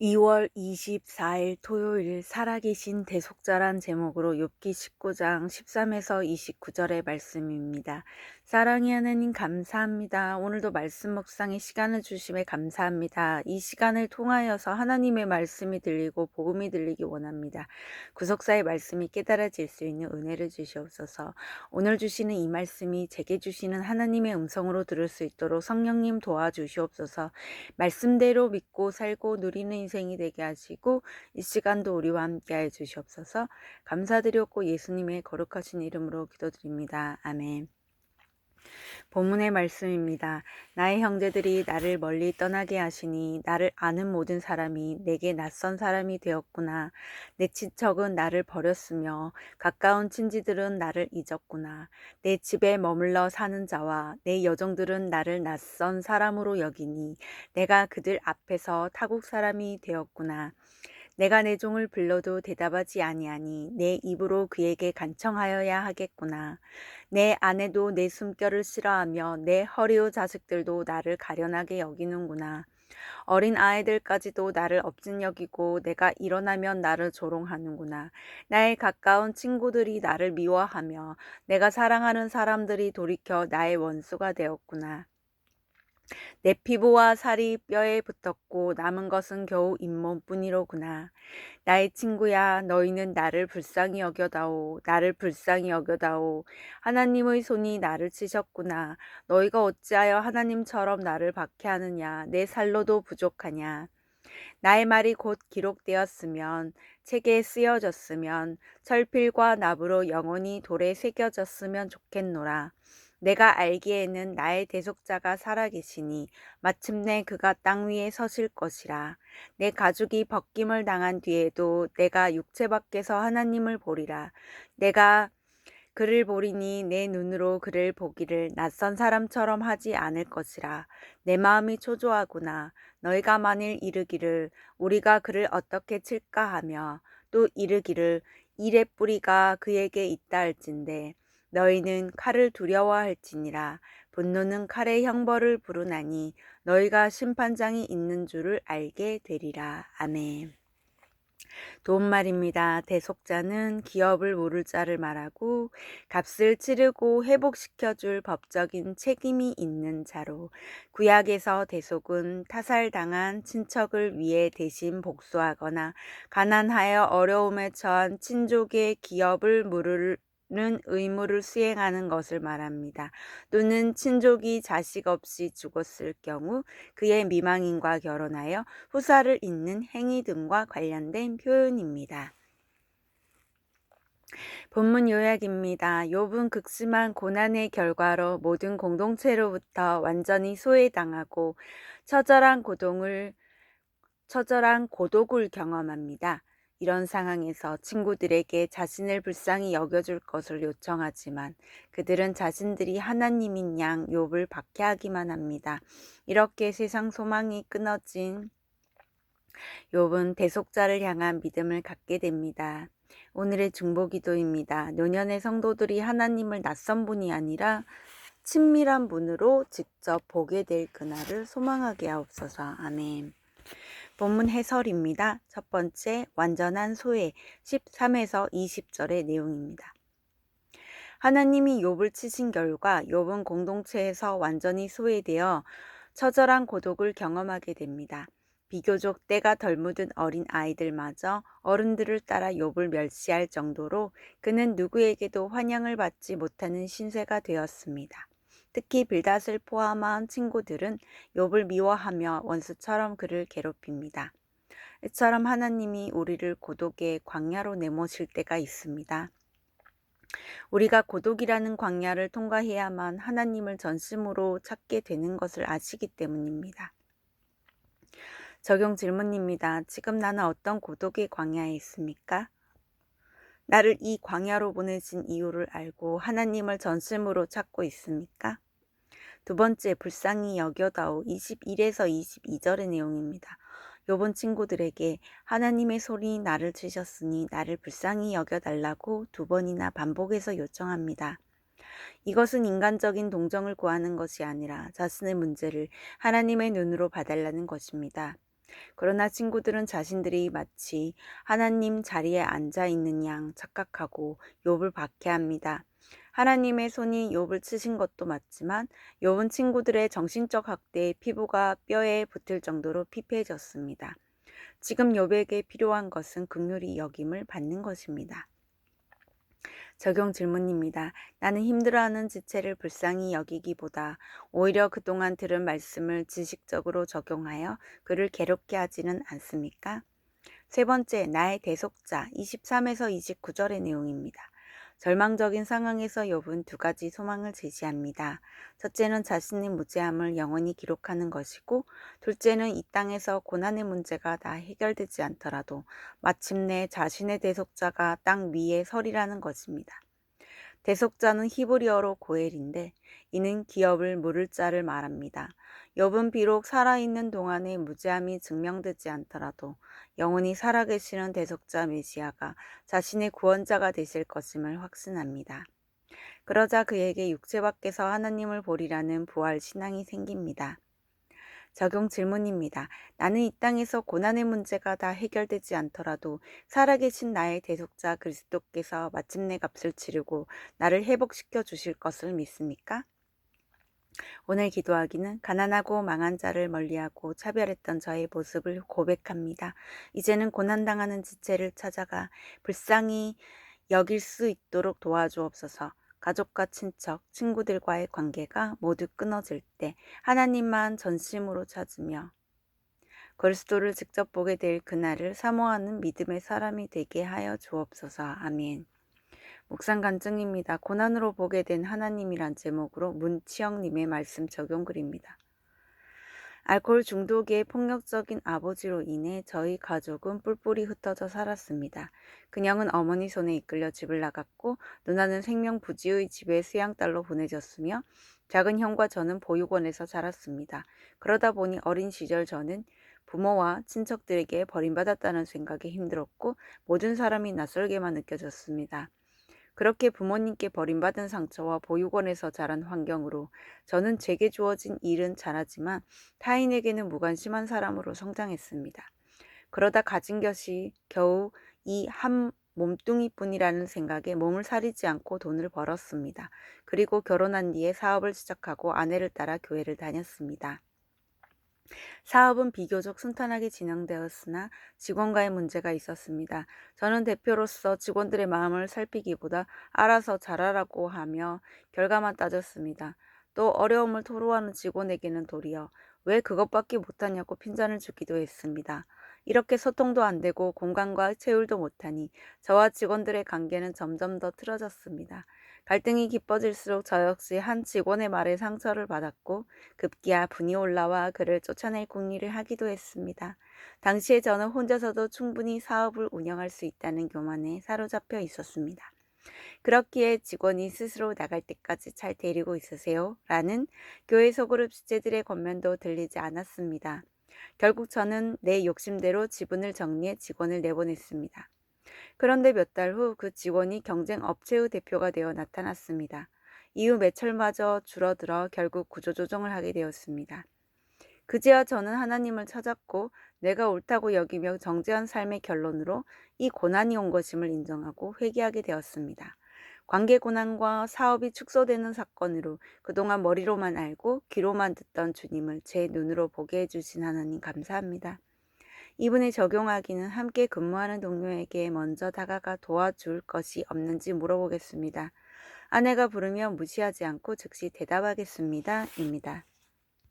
2월 24일 토요일 살아계신 대속자란 제목으로 욥기 19장 13에서 29절의 말씀입니다. 사랑의 하나님 감사합니다. 오늘도 말씀 묵상의 시간을 주심에 감사합니다. 이 시간을 통하여서 하나님의 말씀이 들리고 복음이 들리기 원합니다. 구속사의 말씀이 깨달아질 수 있는 은혜를 주시옵소서. 오늘 주시는 이 말씀이 제게 주시는 하나님의 음성으로 들을 수 있도록 성령님 도와주시옵소서. 말씀대로 믿고 살고 누리는 인생이 되게 하시고 이 시간도 우리와 함께 해 주시옵소서. 감사드렸고 예수님의 거룩하신 이름으로 기도드립니다. 아멘. 본문의 말씀입니다. 나의 형제들이 나를 멀리 떠나게 하시니 나를 아는 모든 사람이 내게 낯선 사람이 되었구나. 내 친척은 나를 버렸으며 가까운 친지들은 나를 잊었구나. 내 집에 머물러 사는 자와 내 여종들은 나를 낯선 사람으로 여기니 내가 그들 앞에서 타국 사람이 되었구나. 내가 내 종을 불러도 대답하지 아니하니 내 입으로 그에게 간청하여야 하겠구나. 내 아내도 내 숨결을 싫어하며 내 허리오 자식들도 나를 가련하게 여기는구나. 어린 아이들까지도 나를 업진여기고 내가 일어나면 나를 조롱하는구나. 나의 가까운 친구들이 나를 미워하며 내가 사랑하는 사람들이 돌이켜 나의 원수가 되었구나. 내 피부와 살이 뼈에 붙었고 남은 것은 겨우 잇몸뿐이로구나. 나의 친구야, 너희는 나를 불쌍히 여겨다오. 나를 불쌍히 여겨다오. 하나님의 손이 나를 치셨구나. 너희가 어찌하여 하나님처럼 나를 박해하느냐. 내 살로도 부족하냐. 나의 말이 곧 기록되었으면, 책에 쓰여졌으면, 철필과 납으로 영원히 돌에 새겨졌으면 좋겠노라. 내가 알기에는 나의 대속자가 살아계시니 마침내 그가 땅 위에 서실 것이라. 내 가죽이 벗김을 당한 뒤에도 내가 육체 밖에서 하나님을 보리라. 내가 그를 보리니 내 눈으로 그를 보기를 낯선 사람처럼 하지 않을 것이라. 내 마음이 초조하구나. 너희가 만일 이르기를 우리가 그를 어떻게 칠까 하며 또 이르기를 이레 뿌리가 그에게 있다 할진대 너희는 칼을 두려워할지니라. 분노는 칼의 형벌을 부르나니 너희가 심판장이 있는 줄을 알게 되리라. 아멘. 도움말입니다. 대속자는 기업을 물을 자를 말하고 값을 치르고 회복시켜줄 법적인 책임이 있는 자로 구약에서 대속은 타살당한 친척을 위해 대신 복수하거나 가난하여 어려움에 처한 친족의 기업을 물을 는 의무를 수행하는 것을 말합니다. 또는 친족이 자식 없이 죽었을 경우 그의 미망인과 결혼하여 후사를 잇는 행위 등과 관련된 표현입니다. 본문 요약입니다. 욥은 극심한 고난의 결과로 모든 공동체로부터 완전히 소외당하고 처절한 고독을 경험합니다. 이런 상황에서 친구들에게 자신을 불쌍히 여겨줄 것을 요청하지만 그들은 자신들이 하나님인 양 욥을 박해하기만 합니다. 이렇게 세상 소망이 끊어진 욥은 대속자를 향한 믿음을 갖게 됩니다. 오늘의 중보기도입니다. 노년의 성도들이 하나님을 낯선 분이 아니라 친밀한 분으로 직접 보게 될 그날을 소망하게 하옵소서. 아멘. 본문 해설입니다. 첫 번째, 완전한 소외 13에서 20절의 내용입니다. 하나님이 욥을 치신 결과 욥은 공동체에서 완전히 소외되어 처절한 고독을 경험하게 됩니다. 비교적 때가 덜 묻은 어린 아이들마저 어른들을 따라 욥을 멸시할 정도로 그는 누구에게도 환영을 받지 못하는 신세가 되었습니다. 특히 빌닷을 포함한 친구들은 욥을 미워하며 원수처럼 그를 괴롭힙니다. 이처럼 하나님이 우리를 고독의 광야로 내모실 때가 있습니다. 우리가 고독이라는 광야를 통과해야만 하나님을 전심으로 찾게 되는 것을 아시기 때문입니다. 적용 질문입니다. 지금 나는 어떤 고독의 광야에 있습니까? 나를 이 광야로 보내신 이유를 알고 하나님을 전심으로 찾고 있습니까? 두 번째, 불쌍히 여겨다오 21에서 22절의 내용입니다. 욥은 친구들에게 하나님의 손이 나를 치셨으니 나를 불쌍히 여겨달라고 두 번이나 반복해서 요청합니다. 이것은 인간적인 동정을 구하는 것이 아니라 자신의 문제를 하나님의 눈으로 봐달라는 것입니다. 그러나 친구들은 자신들이 마치 하나님 자리에 앉아 있는 양 착각하고 욥을 박해합니다. 하나님의 손이 욥을 치신 것도 맞지만 욥은 친구들의 정신적 학대에 피부가 뼈에 붙을 정도로 피폐해졌습니다. 지금 욥에게 필요한 것은 긍휼히 여김을 받는 것입니다. 적용 질문입니다. 나는 힘들어하는 지체를 불쌍히 여기기보다 오히려 그동안 들은 말씀을 지식적으로 적용하여 그를 괴롭게 하지는 않습니까? 세 번째, 나의 대속자 23에서 29절의 내용입니다. 절망적인 상황에서 욥은 두 가지 소망을 제시합니다. 첫째는 자신의 무죄함을 영원히 기록하는 것이고, 둘째는 이 땅에서 고난의 문제가 다 해결되지 않더라도 마침내 자신의 대속자가 땅 위에 서리라는 것입니다. 대속자는 히브리어로 고엘인데 이는 기업을 물을 자를 말합니다. 욥은 비록 살아있는 동안에 무죄함이 증명되지 않더라도 영원히 살아계시는 대속자 메시아가 자신의 구원자가 되실 것임을 확신합니다. 그러자 그에게 육체 밖에서 하나님을 보리라는 부활 신앙이 생깁니다. 적용 질문입니다. 나는 이 땅에서 고난의 문제가 다 해결되지 않더라도 살아계신 나의 대속자 그리스도께서 마침내 값을 치르고 나를 회복시켜 주실 것을 믿습니까? 오늘 기도하기는 가난하고 망한 자를 멀리하고 차별했던 저의 모습을 고백합니다. 이제는 고난당하는 지체를 찾아가 불쌍히 여길 수 있도록 도와주옵소서. 가족과 친척, 친구들과의 관계가 모두 끊어질 때 하나님만 전심으로 찾으며 그리스도를 직접 보게 될 그날을 사모하는 믿음의 사람이 되게 하여 주옵소서. 아멘. 묵상 간증입니다. 고난으로 보게 된 하나님이란 제목으로 문치영님의 말씀 적용글입니다. 알코올 중독의 폭력적인 아버지로 인해 저희 가족은 뿔뿔이 흩어져 살았습니다. 그녀는 어머니 손에 이끌려 집을 나갔고 누나는 생명부지의 집에 수양딸로 보내졌으며 작은 형과 저는 보육원에서 자랐습니다. 그러다 보니 어린 시절 저는 부모와 친척들에게 버림받았다는 생각에 힘들었고 모든 사람이 낯설게만 느껴졌습니다. 그렇게 부모님께 버림받은 상처와 보육원에서 자란 환경으로 저는 제게 주어진 일은 잘하지만 타인에게는 무관심한 사람으로 성장했습니다. 그러다 가진 것이 겨우 이 한 몸뚱이뿐이라는 생각에 몸을 사리지 않고 돈을 벌었습니다. 그리고 결혼한 뒤에 사업을 시작하고 아내를 따라 교회를 다녔습니다. 사업은 비교적 순탄하게 진행되었으나 직원과의 문제가 있었습니다. 저는 대표로서 직원들의 마음을 살피기보다 알아서 잘하라고 하며 결과만 따졌습니다. 또 어려움을 토로하는 직원에게는 도리어 왜 그것밖에 못하냐고 핀잔을 주기도 했습니다. 이렇게 소통도 안 되고 공감과 체율도 못하니 저와 직원들의 관계는 점점 더 틀어졌습니다. 갈등이 깊어질수록 저 역시 한 직원의 말에 상처를 받았고 급기야 분이 올라와 그를 쫓아낼 궁리를 하기도 했습니다. 당시에 저는 혼자서도 충분히 사업을 운영할 수 있다는 교만에 사로잡혀 있었습니다. 그렇기에 직원이 스스로 나갈 때까지 잘 데리고 있으세요? 라는 교회 소그룹 주체들의 권면도 들리지 않았습니다. 결국 저는 내 욕심대로 지분을 정리해 직원을 내보냈습니다. 그런데 몇 달 후 그 직원이 경쟁 업체의 대표가 되어 나타났습니다. 이후 매출마저 줄어들어 결국 구조조정을 하게 되었습니다. 그제야 저는 하나님을 찾았고 내가 옳다고 여기며 정죄한 삶의 결론으로 이 고난이 온 것임을 인정하고 회개하게 되었습니다. 관계 고난과 사업이 축소되는 사건으로 그동안 머리로만 알고 귀로만 듣던 주님을 제 눈으로 보게 해주신 하나님 감사합니다. 이분에 적용하기는 함께 근무하는 동료에게 먼저 다가가 도와줄 것이 없는지 물어보겠습니다. 아내가 부르면 무시하지 않고 즉시 대답하겠습니다. 입니다.